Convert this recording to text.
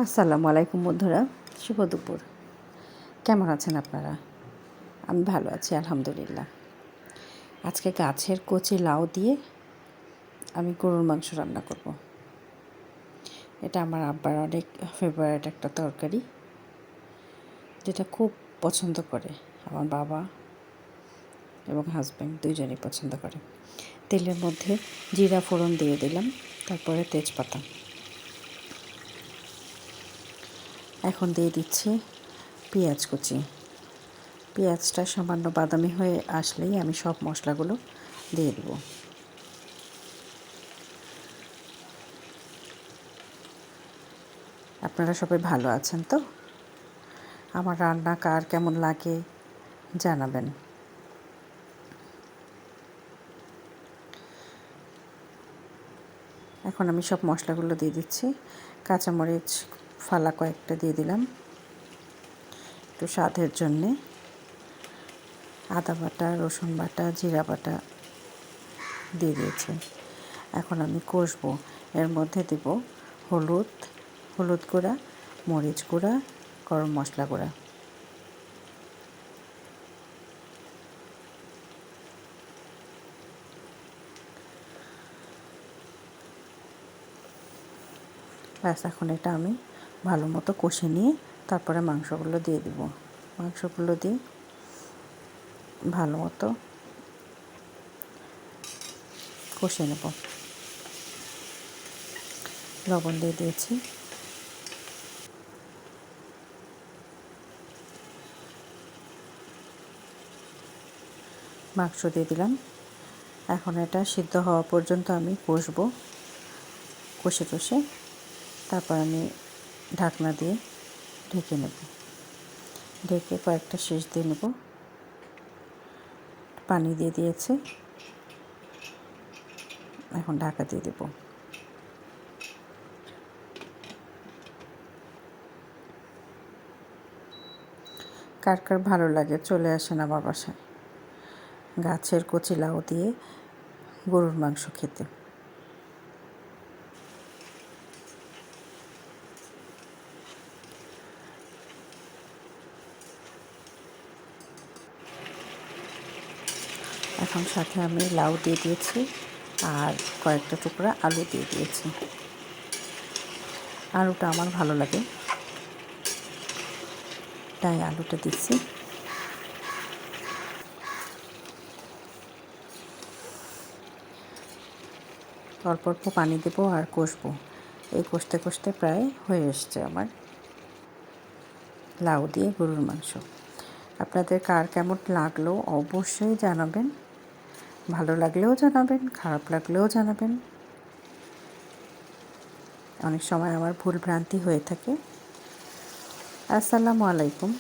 আসসালামু আলাইকুম বন্ধুরা, শুভ দুপুর। কেমন আছেন আপনারা? আমি ভালো আছি আলহামদুলিল্লাহ। আজকে গাছের কচি লাউ দিয়ে আমি গরুর মাংস রান্না করব। এটা আমার আব্বার অনেক ফেভারিট একটা তরকারি, যেটা খুব পছন্দ করে আমার বাবা এবং হাজব্যান্ড দুইজনেই পছন্দ করে। তেলের মধ্যে জিরা ফোড়ন দিয়ে দিলাম, তারপরে তেজপাতা। এখন দিয়ে দিচ্ছি পেঁয়াজ কুচি। পেঁয়াজটা সামান্য বাদামি হয়ে আসলেই আমি সব মশলাগুলো দিয়ে দেব। আপনারা সবাই ভালো আছেন তো? আমার রান্না কার কেমন লাগে জানাবেন। এখন আমি সব মশলাগুলো দিয়ে দিচ্ছি। কাঁচামরিচ ফালা কয়েকটা দিয়ে দিলাম একটু স্বাদের জন্যে। আদা বাটা, রসুন বাটা, জিরা বাটা দিয়ে দিয়েছি। এখন আমি কষবো। এর মধ্যে দেব হলুদ গুঁড়া, মরিচ গুঁড়া, গরম মশলা গুঁড়া। ব্যাস, এখন এটা আমি ভালো মতো কষে নিয়ে তারপরে মাংসগুলো দিয়ে দেব। মাংসগুলো দিয়ে ভালো মতো কষে নেব। লবণ দিয়ে দিয়েছি। মাংস দিয়ে দিলাম। এখন এটা সিদ্ধ হওয়া পর্যন্ত আমি কষবো। কষে তারপর আমি ঢাকনা দিয়ে ঢেকে নেব। ঢেকে কয়েকটা শীষ দিয়ে নেব। পানি দিয়ে দিয়েছি। এখন ঢাকা দিয়ে দেব। কার কার ভালো লাগে চলে আসেন আমার বাসায় গাছের কচি লাউ দিয়ে গরুর মাংস খেতে। এখন সাথে আমি লাউ দিয়ে দিয়েছি আর কয়েকটা টুকরা আলু দিয়ে দিয়েছি। আলুটা আমার ভালো লাগে তাই আলুটা দিচ্ছি। অল্প অল্প পানি দেবো আর কষবো। এই কষতে প্রায় হয়ে এসছে আমার লাউ দিয়ে গরুর মাংস। আপনাদের কার কেমন লাগলো অবশ্যই জানাবেন। ভালো লাগলেও জানাবেন, খারাপ লাগলেও জানাবেন। অনেক সময় আমার ভুল ভ্রান্তি হয়ে থাকে। আসসালামু আলাইকুম।